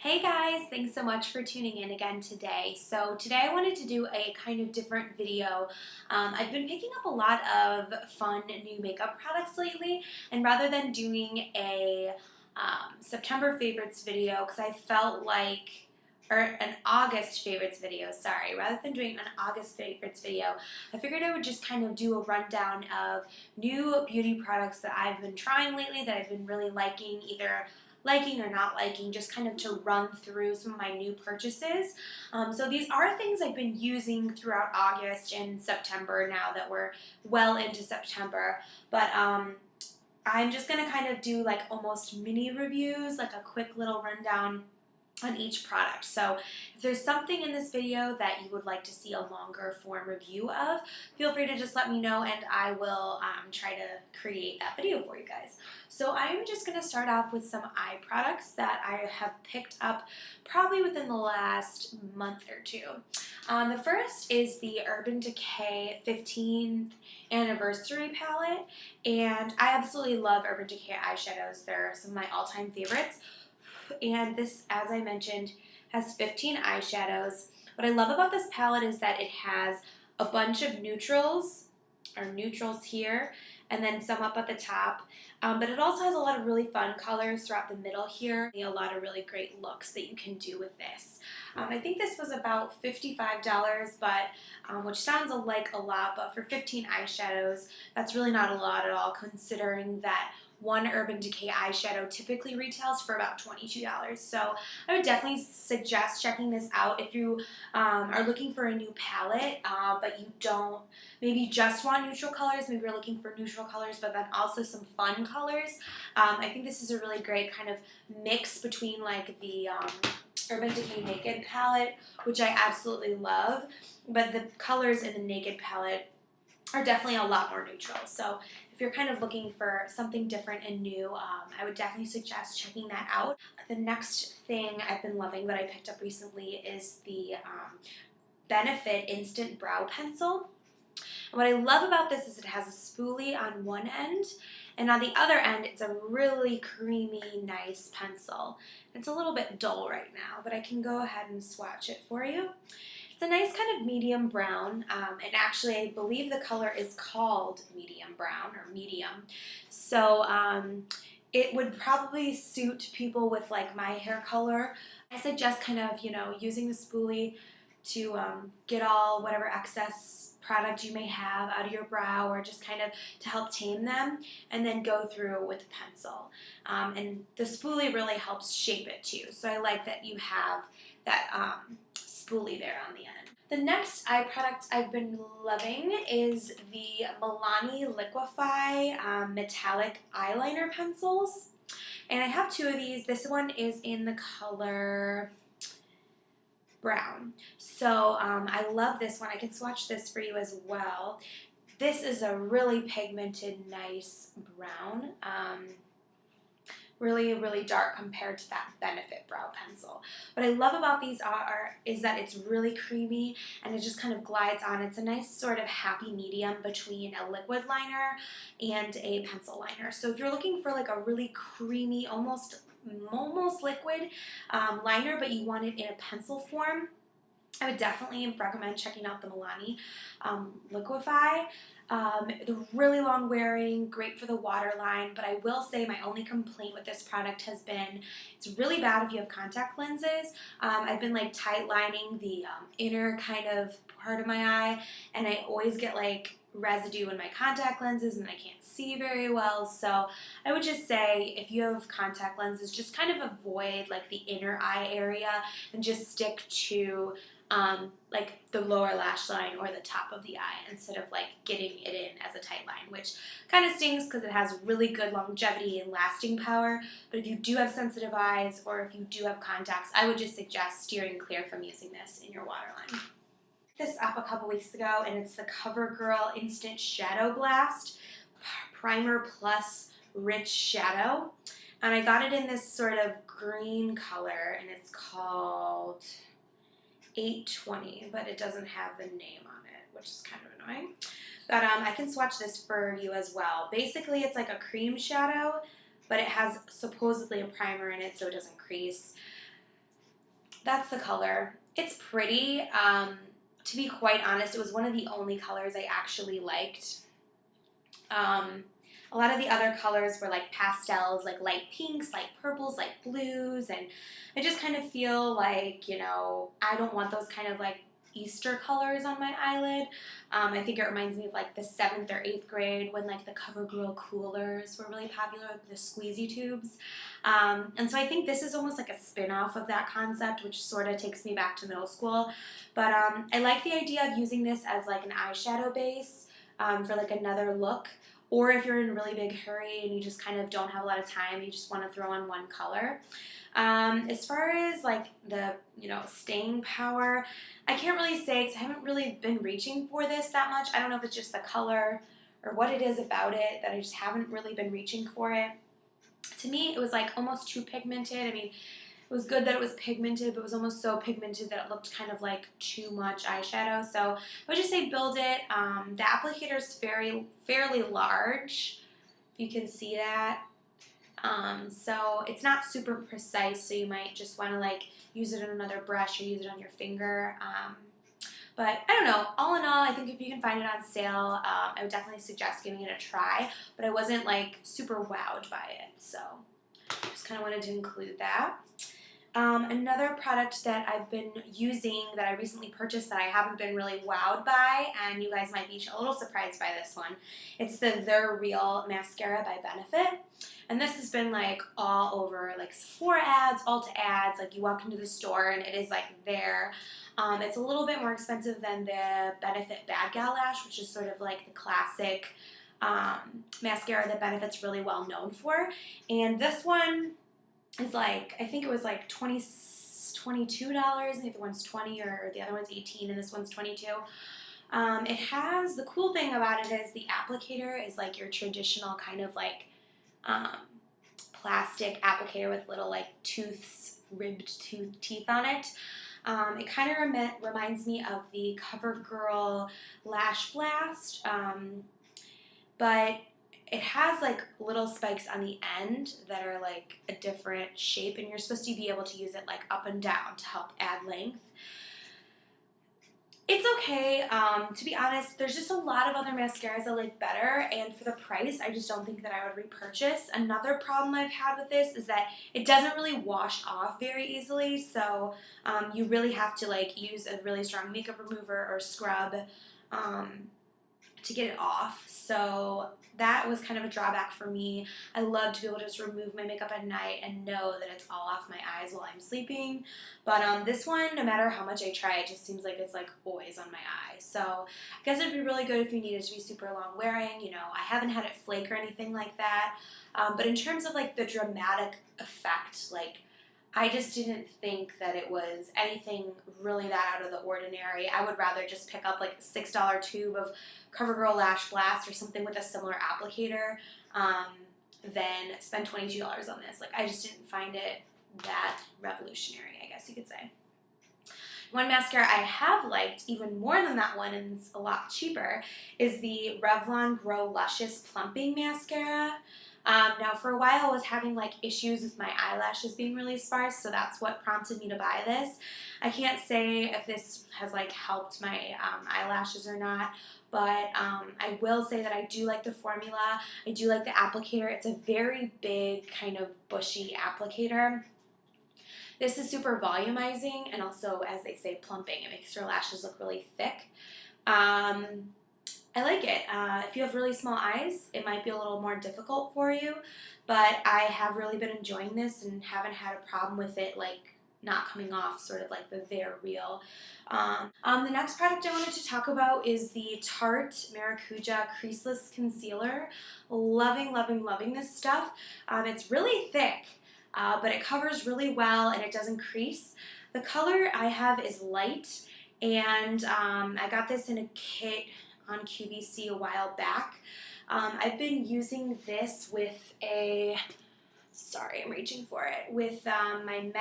Hey guys, thanks so much for tuning in again today. So today I wanted to do a kind of different video. I've been picking up a lot of fun new makeup products lately, and rather than doing a September favorites video, because I felt like, or an August favorites video, sorry, rather than doing an August favorites video, I figured I would just kind of do a rundown of new beauty products that I've been trying lately that I've been really liking, either liking or not liking, just kind of to run through some of my new purchases. So these are things I've been using throughout August and September now that we're well into September. But I'm just going to kind of do like almost mini reviews, like a quick little rundown on each product. So if there's something in this video that you would like to see a longer form review of, feel free to just let me know and I will try to create that video for you guys. So I'm just going to start off with some eye products that I have picked up probably within the last month or two. The first is the Urban Decay 15th anniversary palette, and I absolutely love Urban Decay eyeshadows. They're some of my all-time favorites. And this, as I mentioned, has 15 eyeshadows. What I love about this palette is that it has a bunch of neutrals here, and then some up at the top. But it also has a lot of really fun colors throughout the middle here. A lot of really great looks that you can do with this. I think this was about $55, but which sounds like a lot, but for 15 eyeshadows, that's really not a lot at all, considering that one Urban Decay eyeshadow typically retails for about $22. So I would definitely suggest checking this out if you are looking for a new palette, but you don't maybe just want neutral colors. Maybe you're looking for neutral colors, but then also some fun colors. I think this is a really great kind of mix between like the Urban Decay Naked palette, which I absolutely love, but the colors in the Naked palette are definitely a lot more neutral. So if you're kind of looking for something different and new, I would definitely suggest checking that out. The next thing I've been loving that I picked up recently is the Benefit Instant Brow Pencil. And what I love about this is it has a spoolie on one end, and on the other end it's a really creamy, nice pencil. It's a little bit dull right now, but I can go ahead and swatch it for you. It's a nice kind of medium brown, and actually I believe the color is called medium brown or medium. So it would probably suit people with like my hair color. I suggest kind of, using the spoolie to get all whatever excess product you may have out of your brow, or just kind of to help tame them, and then go through with a pencil. And the spoolie really helps shape it too. So I like that you have that spoolie there on the end. The next eye product I've been loving is the Milani Liquif-Eye metallic eyeliner pencils. And I have two of these. This one is in the color brown. So I love this one. I can swatch this for you as well. This is a really pigmented, nice brown. Really, really dark compared to that Benefit brow pencil. What I love about these is that it's really creamy and it just kind of glides on. It's a nice sort of happy medium between a liquid liner and a pencil liner. So if you're looking for like a really creamy, almost liquid liner, but you want it in a pencil form, I would definitely recommend checking out the Milani Liquif-Eye. The really long wearing, great for the waterline, but I will say my only complaint with this product has been it's really bad if you have contact lenses. I've been like tight lining the inner kind of part of my eye, and I always get like residue in my contact lenses and I can't see very well. So I would just say if you have contact lenses, just kind of avoid like the inner eye area and just stick to like the lower lash line or the top of the eye instead of like getting it in as a tight line, which kind of stings because it has really good longevity and lasting power. But if you do have sensitive eyes or if you do have contacts, I would just suggest steering clear from using this in your waterline. This up a couple weeks ago, and it's the CoverGirl Instant Shadow Blast Primer Plus Rich Shadow. And I got it in this sort of green color, and it's called 820, but it doesn't have the name on it, which is kind of annoying. But I can swatch this for you as well. Basically, it's like a cream shadow, but it has supposedly a primer in it so it doesn't crease. that's the color. It's pretty. To be quite honest, it was one of the only colors I actually liked. A lot of the other colors were like pastels, like light pinks, light purples, light blues, and I just kind of feel like, you know, I don't want those kind of like Easter colors on my eyelid. I think it reminds me of like the 7th or 8th grade when like the CoverGirl coolers were really popular, with the squeezy tubes. And so I think this is almost like a spin-off of that concept, which sort of takes me back to middle school. But I like the idea of using this as like an eyeshadow base for like another look. Or if you're in a really big hurry and you just kind of don't have a lot of time, you just want to throw on one color. As far as like the, you know, staying power, I can't really say because I haven't really been reaching for this that much. I don't know if it's just the color or what it is about it that I just haven't really been reaching for it. To me, it was like almost too pigmented. I mean, it was good that it was pigmented, but it was almost so pigmented that it looked kind of like too much eyeshadow. So I would just say build it. The applicator is fairly large. You can see that. So it's not super precise, so you might just want to like use it on another brush or use it on your finger. But I don't know. All in all, I think if you can find it on sale, I would definitely suggest giving it a try. But I wasn't like super wowed by it, so just kind of wanted to include that. Another product that I've been using that I recently purchased that I haven't been really wowed by, and you guys might be a little surprised by this one. It's the Real Mascara by Benefit. And this has been like all over like Sephora ads, Ulta ads, like you walk into the store and it is like there. It's a little bit more expensive than the Benefit Bad Gal Lash, which is sort of like the classic mascara that Benefit's really well known for. And this one is like, I think it was like $22, and the other one's $20, or the other one's $18, and this one's $22. It has, the cool thing about it is the applicator is like your traditional kind of like plastic applicator with little like ribbed teeth on it. It kind of reminds me of the CoverGirl Lash Blast, but it has like little spikes on the end that are like a different shape, and you're supposed to be able to use it like up and down to help add length. It's okay. To be honest, there's just a lot of other mascaras I like better, and for the price, I just don't think that I would repurchase. Another problem I've had with this is that it doesn't really wash off very easily, so you really have to like use a really strong makeup remover or scrub to get it off. So that was kind of a drawback for me. I love to be able to just remove my makeup at night and know that it's all off my eyes while I'm sleeping. But this one, no matter how much I try, it just seems like it's like always on my eyes. So I guess it'd be really good if you needed to be super long wearing. You know, I haven't had it flake or anything like that. But in terms of like the dramatic effect, like I just didn't think that it was anything really that out of the ordinary. I would rather just pick up like a $6 tube of CoverGirl Lash Blast or something with a similar applicator than spend $22 on this. Like I just didn't find it that revolutionary, I guess you could say. One mascara I have liked even more than that one, and it's a lot cheaper, is the Revlon Grow Luscious Plumping Mascara. Now for a while I was having like issues with my eyelashes being really sparse, so that's what prompted me to buy this. I can't say if this has like helped my eyelashes or not, but I will say that I do like the formula. I do like the applicator. It's a very big kind of bushy applicator. This is super volumizing and also, as they say, plumping. It makes your lashes look really thick. I like it. If you have really small eyes, it might be a little more difficult for you, but I have really been enjoying this and haven't had a problem with it like not coming off, sort of like the They're Real. The next product I wanted to talk about is the Tarte Maracuja Creaseless Concealer. Loving, loving, loving this stuff. It's really thick, but it covers really well and it doesn't crease. The color I have is light, and I got this in a kit on QVC a while back. I've been using this with sorry, I'm reaching for it, with my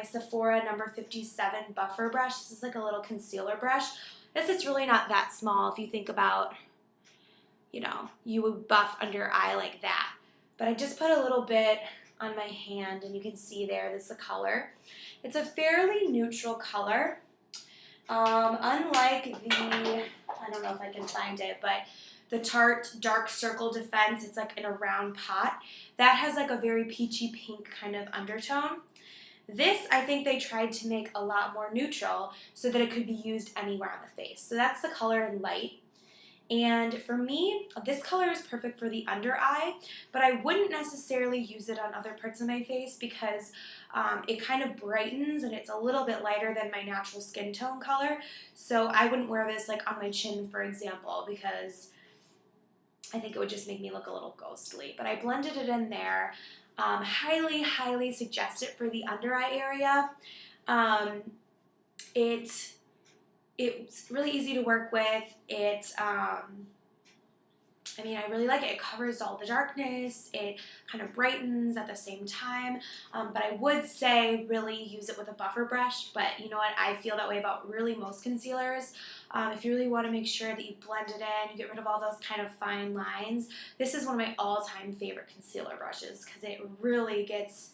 Sephora number 57 buffer brush. This is like a little concealer brush. This is really not that small if you think about, you know, you would buff under your eye like that. But I just put a little bit on my hand, and you can see there, this is the color. It's a fairly neutral color. Unlike the, I don't know if I can find it, but the Tarte Dark Circle Defense, it's like in a round pot. That has like a very peachy pink kind of undertone. This, I think they tried to make a lot more neutral so that it could be used anywhere on the face. So that's the color in light. And for me, this color is perfect for the under eye, but I wouldn't necessarily use it on other parts of my face because it kind of brightens and it's a little bit lighter than my natural skin tone color. So I wouldn't wear this like on my chin, for example, because I think it would just make me look a little ghostly. But I blended it in there. Highly, highly suggest it for the under eye area. It's really easy to work with. I mean, I really like it. It covers all the darkness. It kind of brightens at the same time. But I would say really use it with a buffer brush. But you know what? I feel that way about really most concealers. If you really want to make sure that you blend it in, you get rid of all those kind of fine lines. This is one of my all-time favorite concealer brushes because it really gets,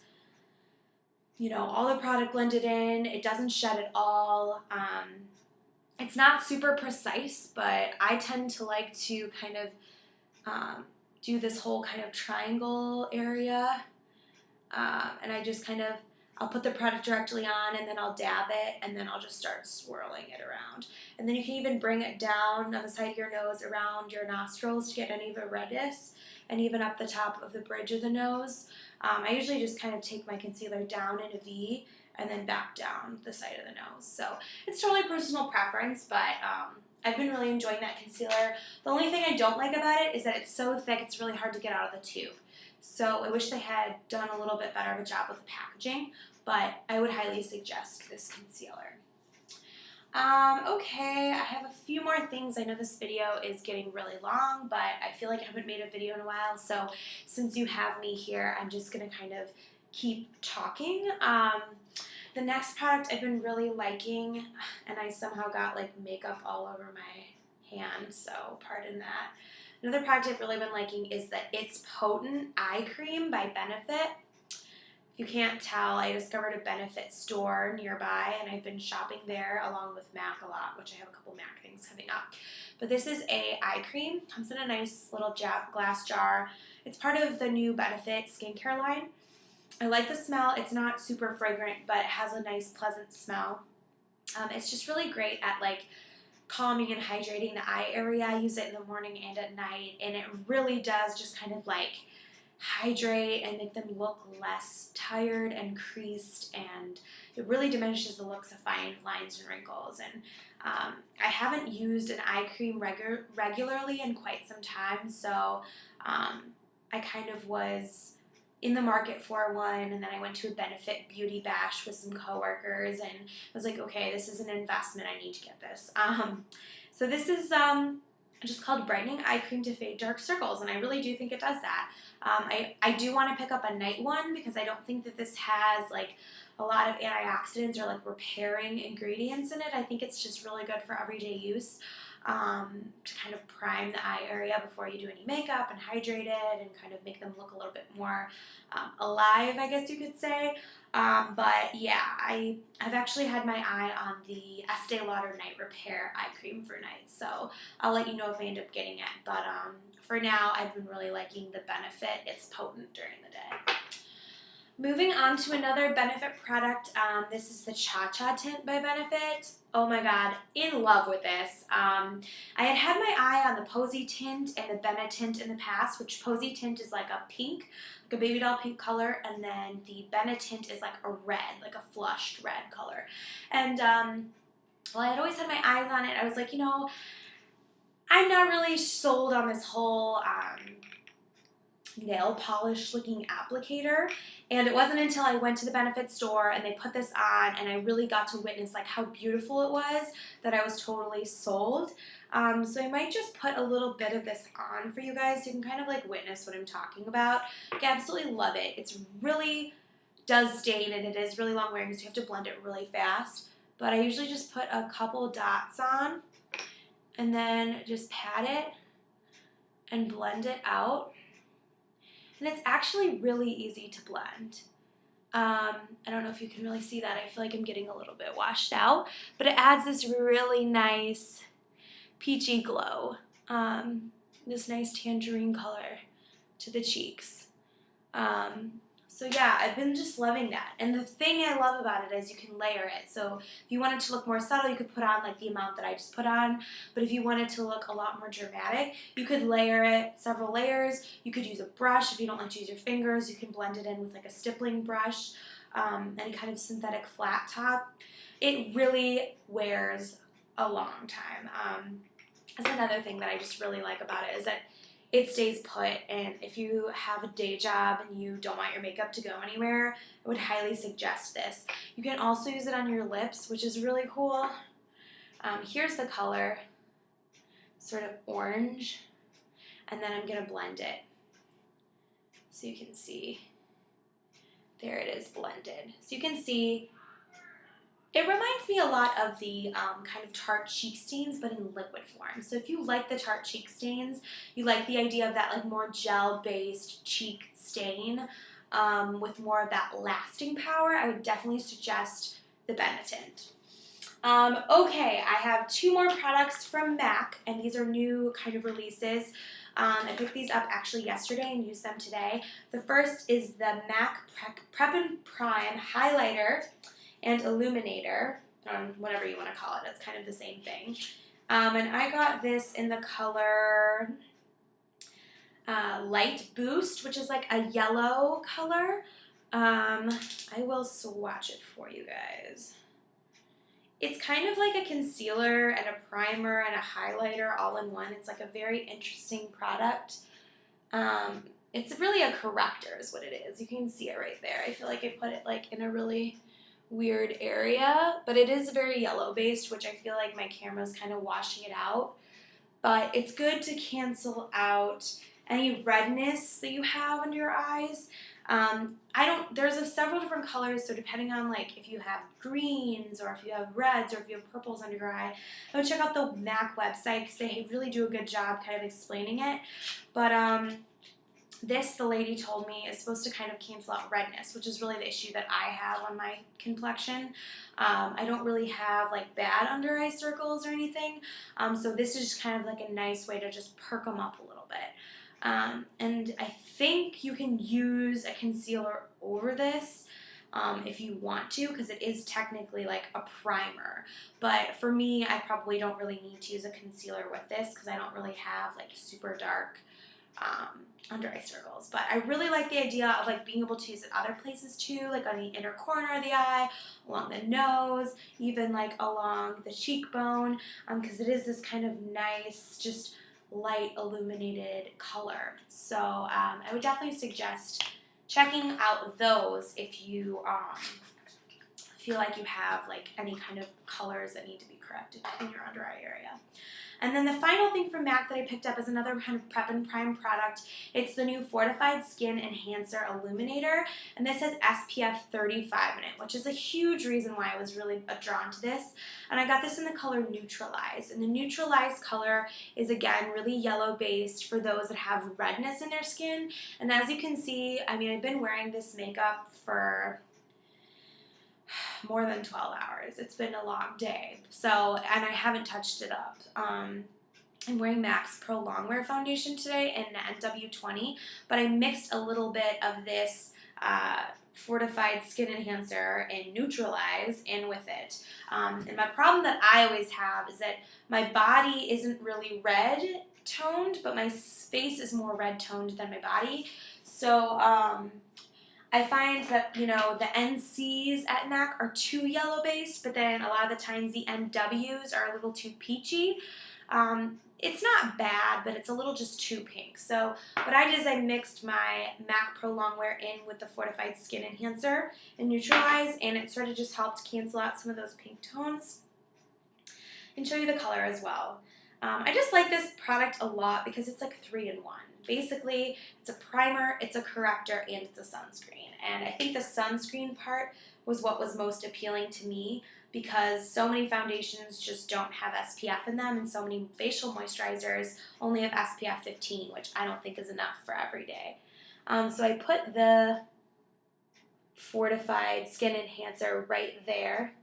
you know, all the product blended in. It doesn't shed at all. It's not super precise, but I tend to like to kind of do this whole kind of triangle area, and I just kind of, I'll put the product directly on and then I'll dab it and then I'll just start swirling it around. And then you can even bring it down on the side of your nose around your nostrils to get any of the redness, and even up the top of the bridge of the nose. I usually just kind of take my concealer down in a V and then back down the side of the nose. So it's totally personal preference, but I've been really enjoying that concealer. The only thing I don't like about it is that it's so thick, it's really hard to get out of the tube. So I wish they had done a little bit better of a job with the packaging, but I would highly suggest this concealer. Okay, I have a few more things. I know this video is getting really long, but I feel like I haven't made a video in a while, so since you have me here, I'm just going to kind of keep talking. The next product I've been really liking, and I somehow got like makeup all over my hand, so pardon that. Another product I've really been liking is the It's Potent Eye Cream by Benefit. If you can't tell, I discovered a Benefit store nearby, and I've been shopping there along with MAC a lot, which I have a couple MAC things coming up. But this is a eye cream. Comes in a nice little glass jar. It's part of the new Benefit skincare line. I like the smell. It's not super fragrant, but it has a nice, pleasant smell. It's just really great at like calming and hydrating the eye area. I use it in the morning and at night, and it really does just kind of like hydrate and make them look less tired and creased, and it really diminishes the looks of fine lines and wrinkles. And I haven't used an eye cream regularly in quite some time, so I kind of was in the market for one, and then I went to a Benefit beauty bash with some coworkers, and I was like, okay, this is an investment, I need to get this. So this is just called Brightening Eye Cream to Fade Dark Circles, and I really do think it does that. I do want to pick up a night one because I don't think that this has like a lot of antioxidants or like repairing ingredients in it. I think it's just really good for everyday use. To kind of prime the eye area before you do any makeup and hydrate it and kind of make them look a little bit more alive, I guess you could say. But yeah, I've actually had my eye on the Estee Lauder Night Repair Eye Cream for nights, so I'll let you know if I end up getting it. But for now, I've been really liking the Benefit. It's potent during the day. Moving on to another Benefit product, this is the Cha Cha Tint by Benefit. Oh my god, in love with this. I had my eye on the Posy Tint and the Benefit Tint in the past, which Posy Tint is like a pink, like a baby doll pink color, and then the Benefit Tint is like a red, like a flushed red color. And well, I had always had my eyes on it. I was like, you know, I'm not really sold on this whole nail polish looking applicator, and it wasn't until I went to the Benefit store and they put this on and I really got to witness like how beautiful it was that I was totally sold. So I might just put a little bit of this on for you guys so you can kind of like witness what I'm talking about. I absolutely love it. It's really does stain and it is really long wearing, so you have to blend it really fast, but I usually just put a couple dots on and then just pat it and blend it out. and it's actually really easy to blend. I don't know if you can really see that. I feel like I'm getting a little bit washed out, but it adds this really nice peachy glow, this nice tangerine color to the cheeks. So yeah, I've been just loving that. And the thing I love about it is you can layer it. So if you want it to look more subtle, you could put on like the amount that I just put on. But if you want it to look a lot more dramatic, you could layer it several layers. You could use a brush. If you don't like to use your fingers, you can blend it in with like a stippling brush, any kind of synthetic flat top. It really wears a long time. That's another thing that I just really like about it, is that it stays put, and if you have a day job and you don't want your makeup to go anywhere, I would highly suggest this. You can also use it on your lips, which is really cool. Here's the color, sort of orange, and then I'm going to blend it so you can see. There it is blended. So you can see it reminds me a lot of the kind of Tarte cheek stains, but in liquid form. So if you like the Tarte cheek stains, you like the idea of that like more gel-based cheek stain with more of that lasting power, I would definitely suggest the Benetint. Okay, I have 2 more products from MAC, and these are new kind of releases. I picked these up actually yesterday and used them today. The first is the MAC Prep and Prime Highlighter and Illuminator, whatever you want to call it. It's kind of the same thing. And I got this in the color Light Boost, which is like a yellow color. I will swatch it for you guys. It's kind of like a concealer and a primer and a highlighter all in one. It's like a very interesting product. It's really a corrector is what it is. You can see it right there. I feel like I put it like in a really weird area, but it is very yellow based, which I feel like my camera's kind of washing it out. But it's good to cancel out any redness that you have under your eyes. There's several different colors, so depending on like if you have greens or if you have reds or if you have purples under your eye, I would check out the MAC website because they really do a good job kind of explaining it. But this, the lady told me, is supposed to kind of cancel out redness, which is really the issue that I have on my complexion. I don't really have like bad under eye circles or anything, so this is just kind of like a nice way to just perk them up a little bit. And I think you can use a concealer over this if you want to, because it is technically like a primer. But for me, I probably don't really need to use a concealer with this because I don't really have like super dark under eye circles. But I really like the idea of like being able to use it other places too, like on the inner corner of the eye, along the nose, even like along the cheekbone, because it is this kind of nice, just light illuminated color. So I would definitely suggest checking out those if you feel like you have like any kind of colors that need to be corrected in your under eye area. And then the final thing from MAC that I picked up is another kind of Prep and Prime product. It's the new Fortified Skin Enhancer Illuminator, and this has SPF 35 in it, which is a huge reason why I was really drawn to this. And I got this in the color Neutralize, and the Neutralize color is again really yellow based for those that have redness in their skin. And as you can see, I mean, I've been wearing this makeup for more than 12 hours. It's been a long day. So, and I haven't touched it up. I'm wearing MAC's Pro Longwear Foundation today in NW20, but I mixed a little bit of this Fortified Skin Enhancer and Neutralize in with it. And my problem that I always have is that my body isn't really red toned, but my face is more red toned than my body. So, I find that, you know, the NCs at MAC are too yellow based, but then a lot of the times the NWs are a little too peachy. It's not bad, but it's a little just too pink. So what I did is I mixed my MAC Pro Longwear in with the Fortified Skin Enhancer and Neutralize, and it sort of just helped cancel out some of those pink tones and show you the color as well. I just like this product a lot because it's like 3-in-1. Basically, it's a primer, it's a corrector, and it's a sunscreen. And I think the sunscreen part was what was most appealing to me because so many foundations just don't have SPF in them, and so many facial moisturizers only have SPF 15, which I don't think is enough for every day. So I put the Fortified Skin Enhancer right there.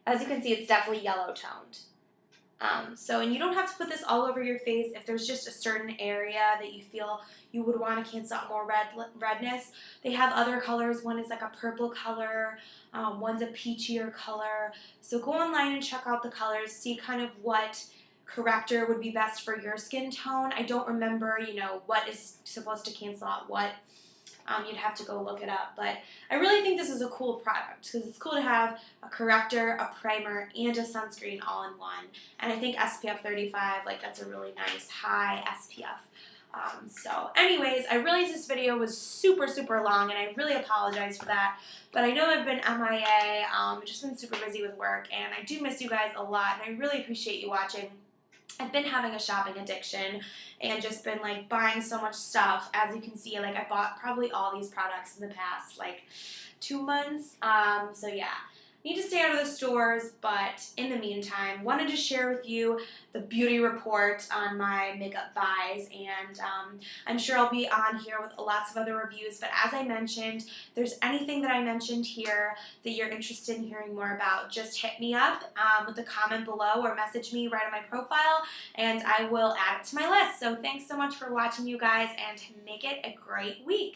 As you can see, it's definitely yellow toned. And you don't have to put this all over your face. If there's just a certain area that you feel you would want to cancel out more redness, they have other colors. One is like a purple color, one's a peachier color. So go online and check out the colors, see kind of what corrector would be best for your skin tone. I don't remember, what is supposed to cancel out what. You'd have to go look it up, but I really think this is a cool product because it's cool to have a corrector, a primer, and a sunscreen all in one. And I think SPF 35, like that's a really nice high SPF. So anyways, I realized this video was super, super long, and I really apologize for that. But I know I've been MIA, just been super busy with work, and I do miss you guys a lot, and I really appreciate you watching. I've been having a shopping addiction and just been like buying so much stuff. As you can see, like I bought probably all these products in the past like 2 months. So yeah, need to stay out of the stores, but in the meantime, wanted to share with you the beauty report on my makeup buys, and I'm sure I'll be on here with lots of other reviews, but as I mentioned, if there's anything that I mentioned here that you're interested in hearing more about, just hit me up with a comment below or message me right on my profile, and I will add it to my list. So thanks so much for watching, you guys, and make it a great week.